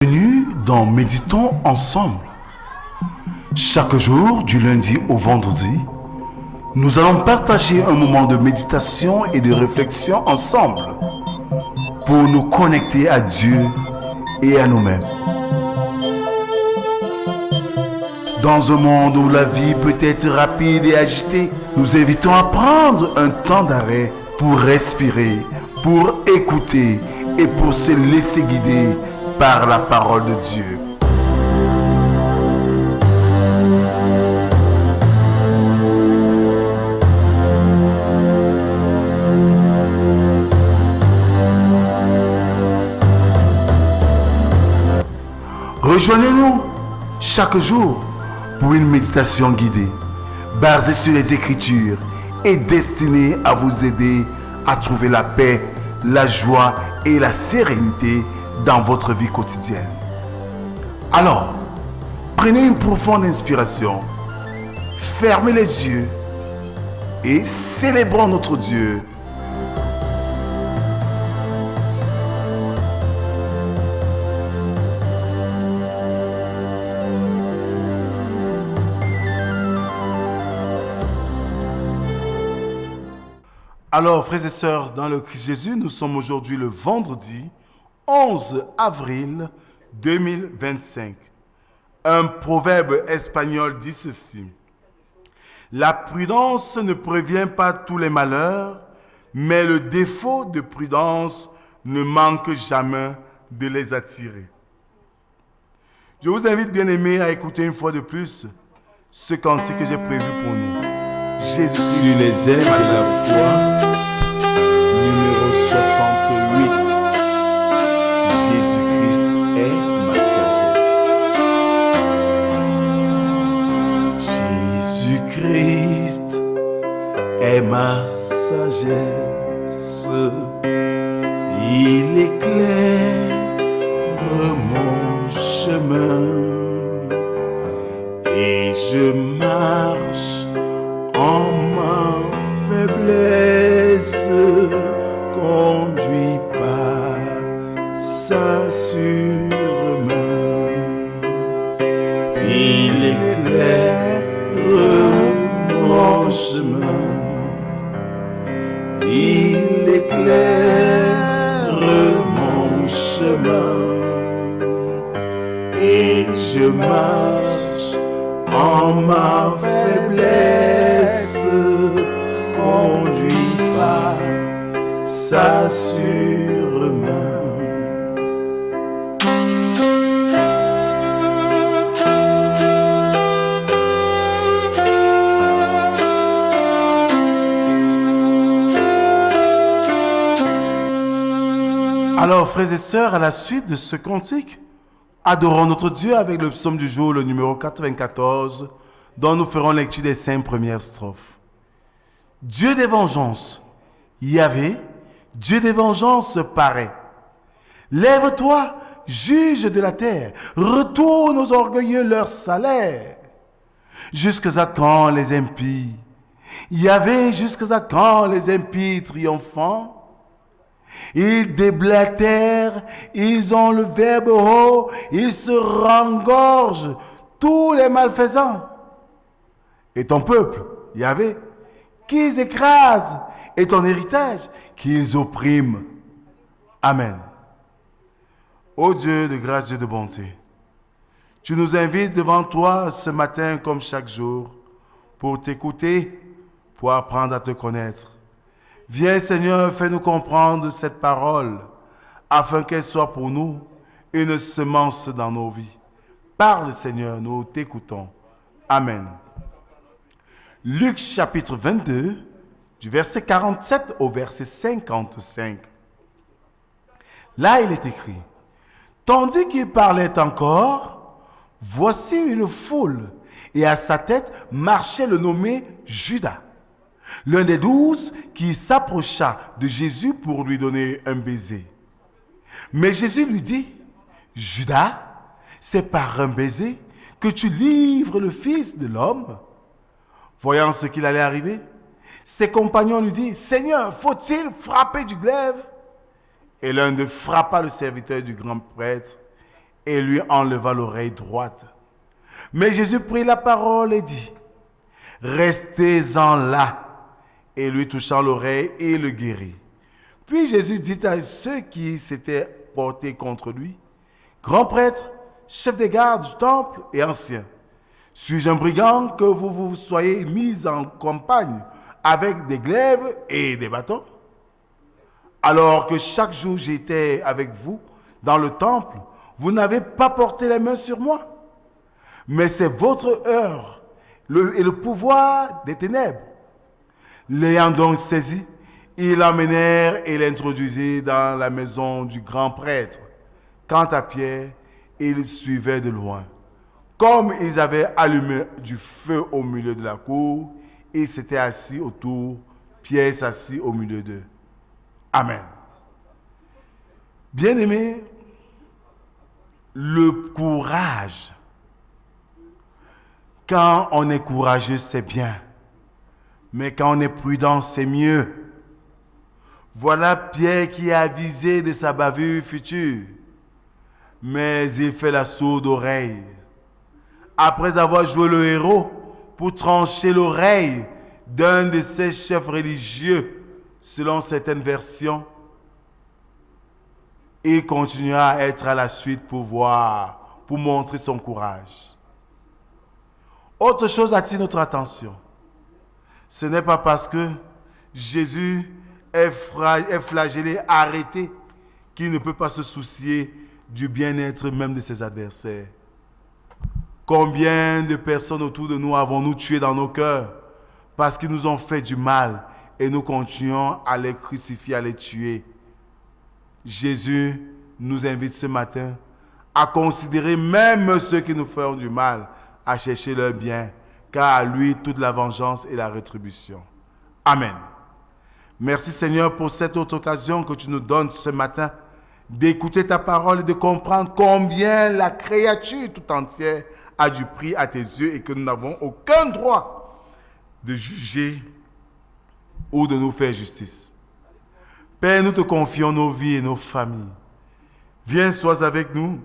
Bienvenue dans Méditons ensemble. Chaque jour, du lundi au vendredi, nous allons partager un moment de méditation et de réflexion ensemble pour nous connecter à Dieu et à nous-mêmes. Dans un monde où la vie peut être rapide et agitée, nous invitons à prendre un temps d'arrêt pour respirer, pour écouter et pour se laisser guider par la parole de Dieu. Rejoignez-nous chaque jour pour une méditation guidée, basée sur les Écritures et destinée à vous aider à trouver la paix, la joie et la sérénité dans votre vie quotidienne. Alors, prenez une profonde inspiration, fermez les yeux et célébrons notre Dieu. Alors, frères et sœurs, dans le Christ Jésus, nous sommes aujourd'hui le vendredi 11 avril 2025. Un proverbe espagnol dit ceci: la prudence ne prévient pas tous les malheurs, mais le défaut de prudence ne manque jamais de les attirer. Je vous invite, bien-aimés, à écouter une fois de plus ce cantique que j'ai prévu pour nous. Jésus sur les ailes de la foi, numéro 68. Jésus-Christ est ma sagesse. Jésus-Christ est ma sagesse. Il éclaire mon chemin et je marche en ma faiblesse, conduit par sa surmain. Il éclaire mon chemin. Il éclaire mon chemin. Et je marche en ma faiblesse, conduit par sa surmain. Alors, frères et sœurs, à la suite de ce cantique, adorons notre Dieu avec le psaume du jour, le numéro 94, dont nous ferons lecture des 5 premières strophes. Dieu des vengeances, Yahvé, Dieu des vengeances paraît. Lève-toi, juge de la terre, retourne aux orgueilleux leur salaire. Jusqu'à quand les impies? Yahvé, jusqu'à quand les impies triomphants? Ils déblatèrent, ils ont le verbe haut, ils se rengorgent, tous les malfaisants. Et ton peuple, Yahvé, qu'ils écrasent, et ton héritage, qu'ils oppriment. Amen. Ô Dieu de grâce et de bonté, tu nous invites devant toi ce matin comme chaque jour pour t'écouter, pour apprendre à te connaître. Viens Seigneur, fais-nous comprendre cette parole afin qu'elle soit pour nous une semence dans nos vies. Parle Seigneur, nous t'écoutons. Amen. Luc chapitre 22, du verset 47 au verset 55. Là, il est écrit: tandis qu'il parlait encore, voici une foule, et à sa tête marchait le nommé Judas, l'un des 12 qui s'approcha de Jésus pour lui donner un baiser. Mais Jésus lui dit: Judas, c'est par un baiser que tu livres le Fils de l'homme. Voyant ce qu'il allait arriver, ses compagnons lui disent: Seigneur, faut-il frapper du glaive? Et l'un d'eux frappa le serviteur du grand prêtre et lui enleva l'oreille droite. Mais Jésus prit la parole et dit, « Restez-en là. » Et lui touchant l'oreille, il le guérit. Puis Jésus dit à ceux qui s'étaient portés contre lui, « Grand prêtre, chef des gardes du temple et ancien, suis-je un brigand que vous vous soyez mis en campagne avec des glaives et des bâtons? Alors que chaque jour j'étais avec vous dans le temple, vous n'avez pas porté les mains sur moi. Mais c'est votre heure et le pouvoir des ténèbres. » L'ayant donc saisi, ils l'emmenèrent et l'introduisirent dans la maison du grand prêtre. Quant à Pierre, il suivait de loin. Comme ils avaient allumé du feu au milieu de la cour, ils s'étaient assis autour. Pierre s'assit au milieu d'eux. Amen. Bien-aimés, le courage. Quand on est courageux, c'est bien. Mais quand on est prudent, c'est mieux. Voilà Pierre qui est avisé de sa bavure future. Mais il fait la sourde oreille. Après avoir joué le héros pour trancher l'oreille d'un de ses chefs religieux, selon certaines versions, il continuera à être à la suite pour montrer son courage. Autre chose attire notre attention. Ce n'est pas parce que Jésus est flagellé, arrêté, qu'il ne peut pas se soucier du bien-être même de ses adversaires. Combien de personnes autour de nous avons-nous tué dans nos cœurs parce qu'ils nous ont fait du mal et nous continuons à les crucifier, à les tuer? Jésus nous invite ce matin à considérer même ceux qui nous font du mal, à chercher leur bien, car à lui toute la vengeance et la rétribution. Amen. Merci Seigneur pour cette autre occasion que tu nous donnes ce matin d'écouter ta parole et de comprendre combien la créature tout entière a du prix à tes yeux et que nous n'avons aucun droit de juger ou de nous faire justice. Père, nous te confions nos vies et nos familles. Viens, sois avec nous.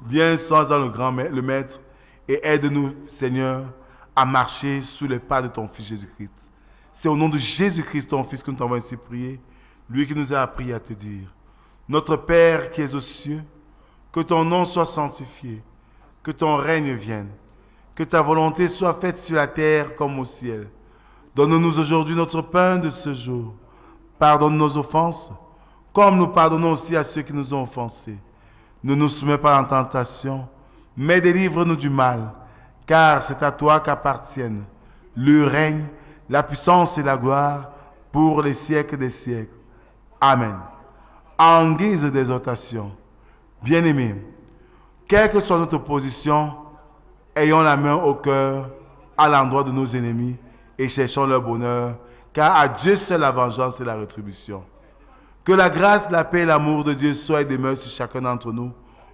Viens, sois dans le Maître et aide-nous, Seigneur, à marcher sous les pas de ton Fils Jésus-Christ. C'est au nom de Jésus-Christ, ton Fils, que nous t'avons ainsi prié. Lui qui nous a appris à te dire, notre Père qui es aux cieux, que ton nom soit sanctifié, que ton règne vienne, que ta volonté soit faite sur la terre comme au ciel. Donne-nous aujourd'hui notre pain de ce jour. Pardonne nos offenses, comme nous pardonnons aussi à ceux qui nous ont offensés. Ne nous soumets pas en tentation, mais délivre-nous du mal, car c'est à toi qu'appartiennent le règne, la puissance et la gloire pour les siècles des siècles. Amen. En guise d'exhortation, bien-aimés, quelle que soit notre position, ayons la main au cœur à l'endroit de nos ennemis et cherchons leur bonheur, car à Dieu seul la vengeance et la rétribution. Que la grâce, la paix et l'amour de Dieu soient et demeurent sur chacun d'entre nous,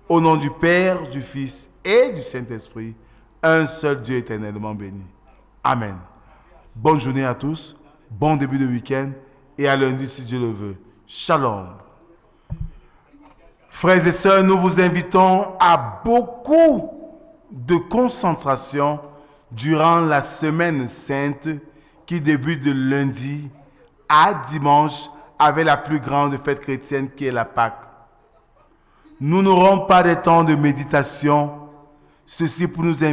au nom du Père, du Fils et du Saint-Esprit, un seul Dieu éternellement béni. Amen. Bonne journée à tous, bon début de week-end et à lundi si Dieu le veut. Shalom. Frères et sœurs, nous vous invitons à beaucoup de concentration durant la semaine sainte qui débute de lundi à dimanche avec la plus grande fête chrétienne qui est la Pâque. Nous n'aurons pas de temps de méditation, ceci pour vous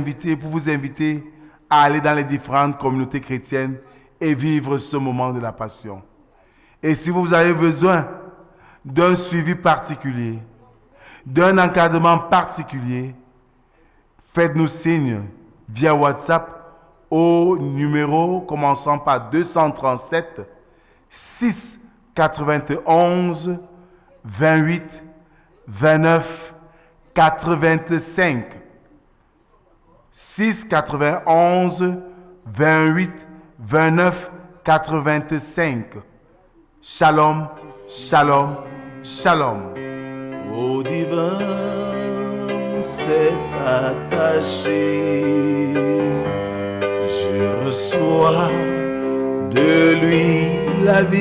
inviter à aller dans les différentes communautés chrétiennes et vivre ce moment de la Passion. Et si vous avez besoin d'un suivi particulier, d'un encadrement particulier, faites-nous signe via WhatsApp au numéro commençant par 237 6 91 28 29 85 6 91 28 29 85. Shalom, shalom, shalom. Au divin s'est attaché, je reçois de lui la vie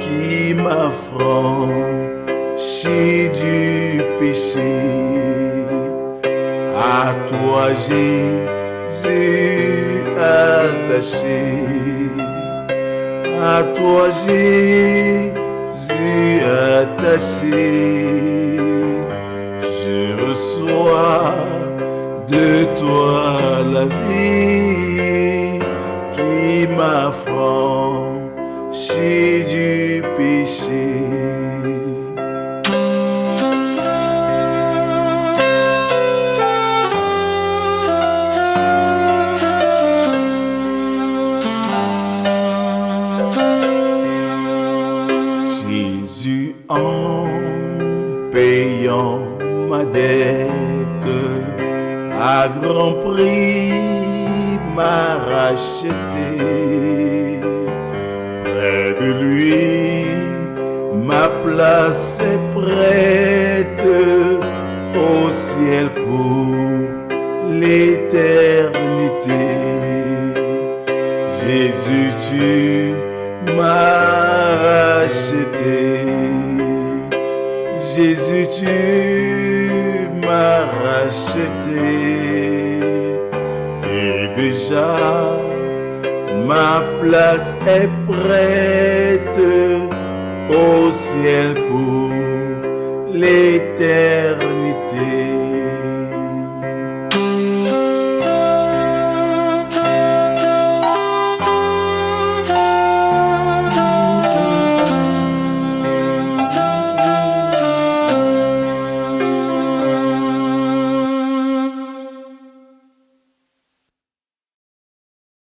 qui m'a franchi du péché. À toi Jésus attaché, à toi Jésus attaché, je reçois de toi la vie qui m'affranchit du péché. Jésus, en payant ma dette, à grand prix m'a racheté. Près de lui, ma place est prête au ciel pour l'éternité. Jésus, tu m'as racheté. Jésus, tu m'as racheté. Et déjà, ma place est prête au ciel pour l'éternité.